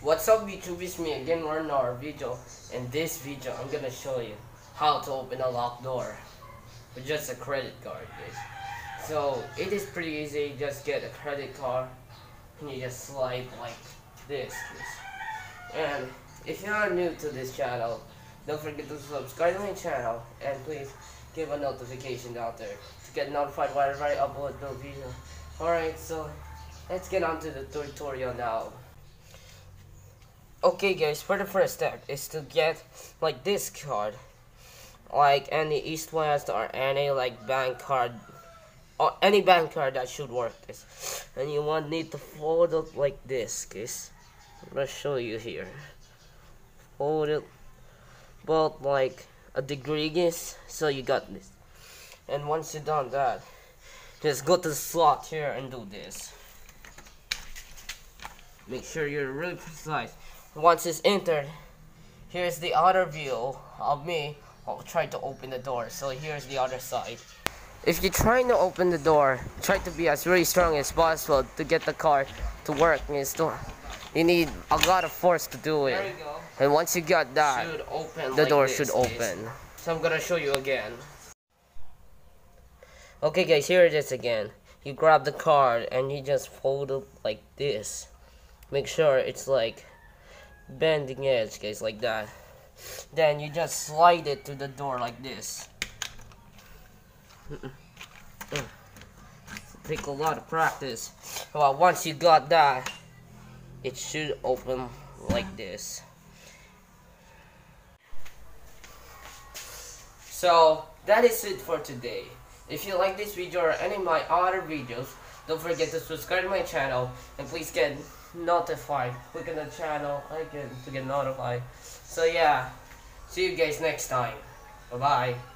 What's up YouTube, it's me again, we're in our video. In this video, I'm gonna show you how to open a locked door with just a credit card, guys. So, it is pretty easy. You just get a credit card and you just slide like this, guys. And if you are new to this channel, don't forget to subscribe to my channel and please give a notification down there to get notified whenever I upload the video. Alright, so let's get on to the tutorial now. Okay guys, for the first step is to get like this card, like any East West or any like bank card, or any bank card that should work this. And you want need to fold it like this, guys. I'm gonna show you here. Fold it about like a degree, guys. So you got this. And once you done that, just go to the slot here and do this. Make sure you're really precise. Once it's entered, here's the other view of me. I'll try to open the door. So here's the other side. If you're trying to open the door, try to be as really strong as possible to get the car to work. You need a lot of force to do it. There you go. And once you got that, the door should open. So I'm gonna show you again. Okay guys, here it is again. You grab the card and you just fold it like this. Make sure it's like bending edge, guys, like that. Then you just slide it to the door like this. Take a lot of practice. Well, once you got that, it should open like this. So that is it for today. If you like this video or any of my other videos, don't forget to subscribe to my channel and please get notified. Click on the channel icon to get notified. So yeah, see you guys next time. Bye bye.